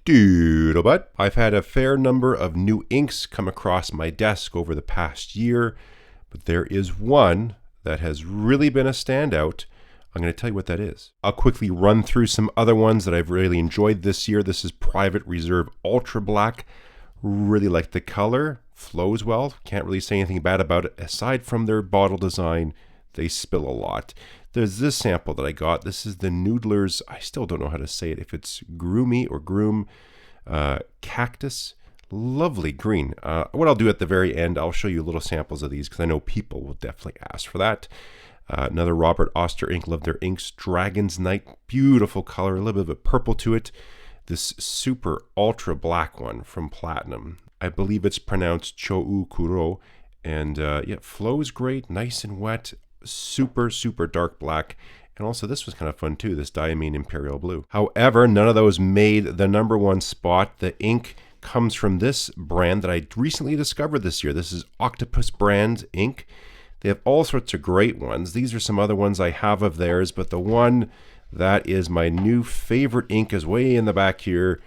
Doodlebud. I've had a fair number of new inks come across my desk over the past year, but there is one that has really been a standout. I'm going to tell you what that is. I'll quickly run through some other ones that I've really enjoyed this year. This is Private Reserve Ultra Black. Really like the color, flows well. Can't really say anything bad about it. Aside from their bottle design, they spill a lot. There's this sample that I got. This is the Noodler's, I still don't know how to say it, if it's Groomy or Groom Cactus. Lovely green. What I'll do at the very end, I'll show you little samples of these because I know people will definitely ask for that. Another Robert Oster ink, love their inks. Dragon's Night, beautiful color, a little bit of a purple to it. This super ultra black one from Platinum. I believe it's pronounced Chou Kuro. And yeah, flows great, nice and wet. Super dark black, and also this was kind of fun too, this Diamine Imperial Blue. However, none of those made the #1 spot. The ink comes from this brand that I recently discovered this year. This is Octopus brand ink. They have all sorts of great ones. These are some other ones I have of theirs, but the one that is my new favorite ink is way in the back here.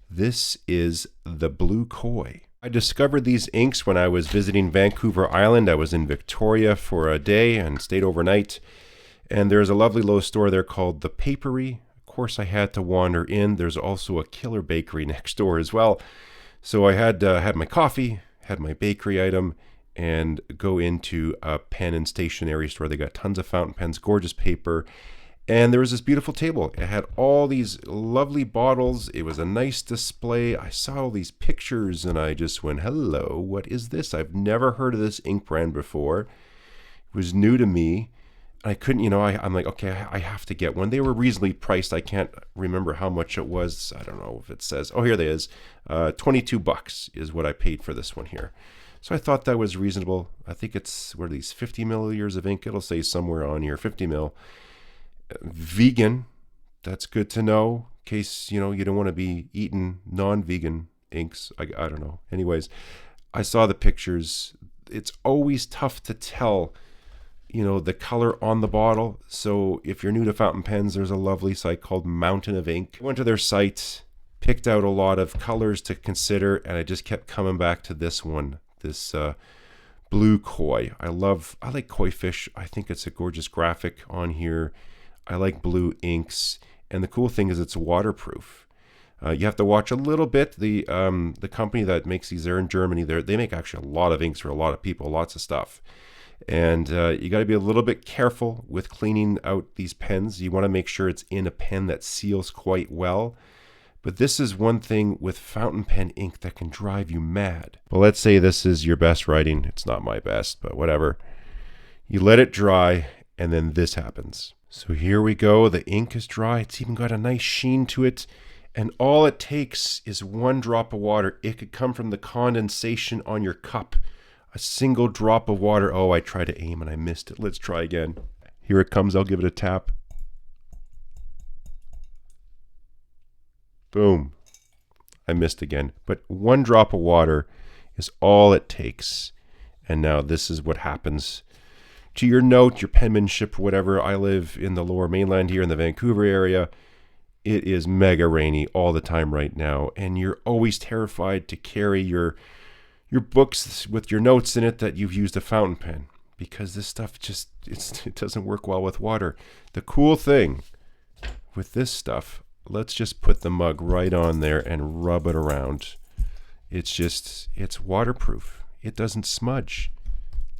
This is the Blue Koi. I discovered these inks when I was visiting Vancouver Island. I was in Victoria for a day and stayed overnight. And there's a lovely little store there called The Papery. Of course, I had to wander in. There's also a killer bakery next door as well. So I had my coffee, had my bakery item, and go into a pen and stationery store. They got tons of fountain pens, gorgeous paper. And there was this beautiful table. It had all these lovely bottles. It was a nice display. I saw all these pictures and I just went, hello, what is this? I've never heard of this ink brand before. It was new to me. I couldn't, I'm like, okay, I have to get one. They were reasonably priced. I can't remember how much it was. I don't know if it says, oh, here it is. $22 is what I paid for this one here. So I thought that was reasonable. I think it's, what are these, 50 milliliters of ink? It'll say somewhere on here, 50 mil. Vegan, that's good to know in case you don't want to be eating non-vegan inks. I don't know. Anyways, I saw the pictures. It's always tough to tell the color on the bottle. So if you're new to fountain pens, there's a lovely site called Mountain of Ink. I went to their site, picked out a lot of colors to consider, and I just kept coming back to this one, this Blue Koi. I like koi fish. I think it's a gorgeous graphic on here. I like blue inks, and the cool thing is it's waterproof. You have to watch a little bit. The company that makes these, they're in Germany. They make actually a lot of inks for a lot of people, lots of stuff. And you got to be a little bit careful with cleaning out these pens. You want to make sure it's in a pen that seals quite well. But this is one thing with fountain pen ink that can drive you mad. Well, let's say this is your best writing. It's not my best, but whatever. You let it dry, and then this happens. So here we go. The ink is dry. It's even got a nice sheen to it. And all it takes is one drop of water. It could come from the condensation on your cup. A single drop of water. Oh, I tried to aim and I missed it. Let's try again. Here it comes. I'll give it a tap. Boom. I missed again. But one drop of water is all it takes. And now this is what happens to your note, your penmanship, whatever. I live in the lower mainland here in the Vancouver area. It is mega rainy all the time right now, and you're always terrified to carry your books with your notes in it that you've used a fountain pen, because this stuff it doesn't work well with water. The cool thing with this stuff, let's just put the mug right on there and rub it around. It's waterproof. It doesn't smudge.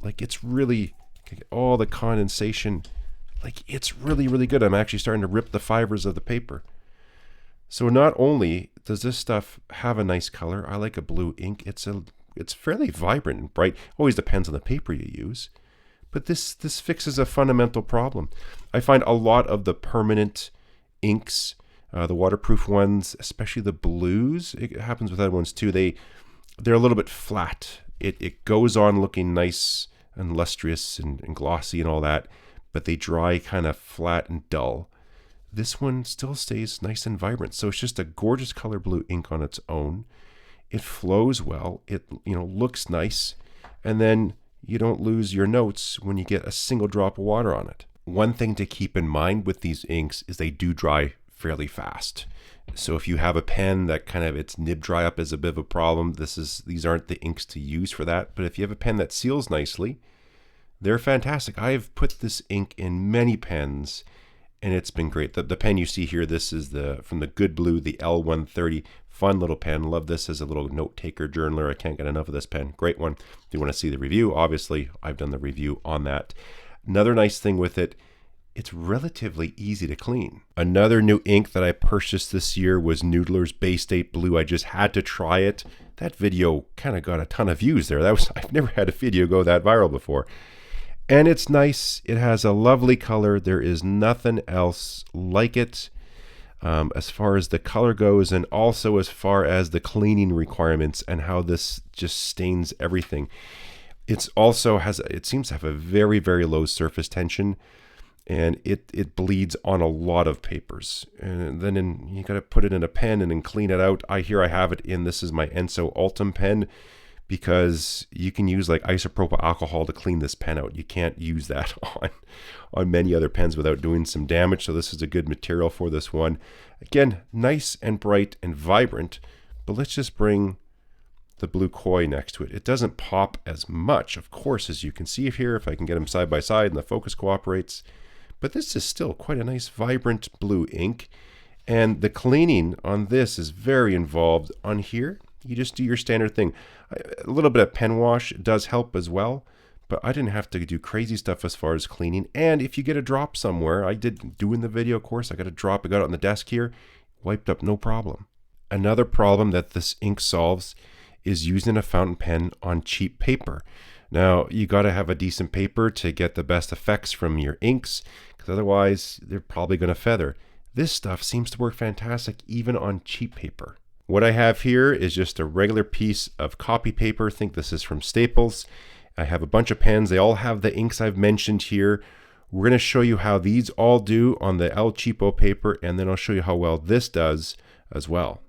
Like, it's really, all the condensation, like, it's really good. I'm actually starting to rip the fibers of the paper. So not only does this stuff have a nice color, I like a blue ink. It's fairly vibrant and bright. Always depends on the paper you use. But this fixes a fundamental problem. I find a lot of the permanent inks, the waterproof ones, especially the blues, it happens with other ones too. They're a little bit flat. It goes on looking nice and lustrous and glossy and all that, but they dry kind of flat and dull. This one still stays nice and vibrant. So it's just a gorgeous color blue ink on its own. It flows well. It looks nice. And then you don't lose your notes when you get a single drop of water on it. One thing to keep in mind with these inks is they do dry fairly fast. So if you have a pen that kind of its nib dry up is a bit of a problem, these aren't the inks to use for that. But if you have a pen that seals nicely, they're fantastic. I've put this ink in many pens and it's been great. The pen you see here, this is from the Good Blue, the L130. Fun little pen. Love this as a little note taker journaler. I can't get enough of this pen. Great one. If you want to see the review, obviously I've done the review on that. Another nice thing with it, it's relatively easy to clean. Another new ink that I purchased this year was Noodler's Bay State Blue. I just had to try it. That video kind of got a ton of views there. I've never had a video go that viral before. And it's nice. It has a lovely color. There is nothing else like it as far as the color goes, and also as far as the cleaning requirements and how this just stains everything. It seems to have a very, very low surface tension, and it bleeds on a lot of papers. And then you got to put it in a pen and then clean it out. I have it in, this is my Ensso Ultim pen, because you can use like isopropyl alcohol to clean this pen out. You can't use that on many other pens without doing some damage. So this is a good material for this one. Again, nice and bright and vibrant, but let's just bring the blue koi next to it. It doesn't pop as much, of course, as you can see here, if I can get them side by side and the focus cooperates. But this is still quite a nice vibrant blue ink. And the cleaning on this is very involved. On here, you just do your standard thing. A little bit of pen wash does help as well, but I didn't have to do crazy stuff as far as cleaning. And if you get a drop somewhere, I did do in the video, of course, I got a drop, I got it on the desk here, wiped up no problem. Another problem that this ink solves is using a fountain pen on cheap paper. Now, you got to have a decent paper to get the best effects from your inks, because otherwise they're probably going to feather. This stuff seems to work fantastic even on cheap paper. What I have here is just a regular piece of copy paper. I think this is from Staples. I have a bunch of pens. They all have the inks I've mentioned here. We're going to show you how these all do on the El Cheapo paper, and then I'll show you how well this does as well.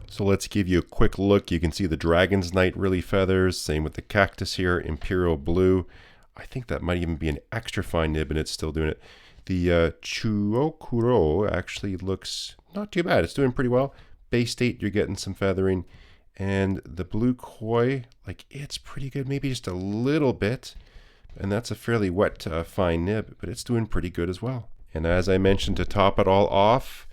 So let's give you a quick look. You can see the Dragon's Knight really feathers. Same with the Cactus here, Imperial Blue. I think that might even be an extra fine nib and it's still doing it. The Chuokuro actually looks not too bad. It's doing pretty well. Bay State, you're getting some feathering. And the Blue Koi, like it's pretty good. Maybe just a little bit. And that's a fairly wet, fine nib, but it's doing pretty good as well. And as I mentioned, to top it all off,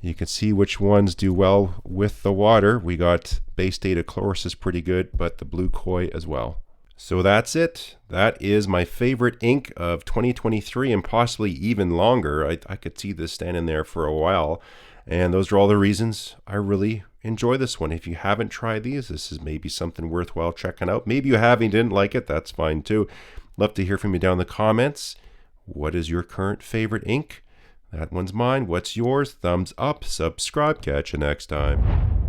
you can see which ones do well with the water. We got Bay State, of course, is pretty good, but the Blue Koi as well. So that's it. That is my favorite ink of 2023 and possibly even longer. I could see this standing there for a while. And those are all the reasons I really enjoy this one. If you haven't tried these, this is maybe something worthwhile checking out. Maybe you have and didn't like it. That's fine too. Love to hear from you down in the comments. What is your current favorite ink? That one's mine. What's yours? Thumbs up, subscribe. Catch you next time.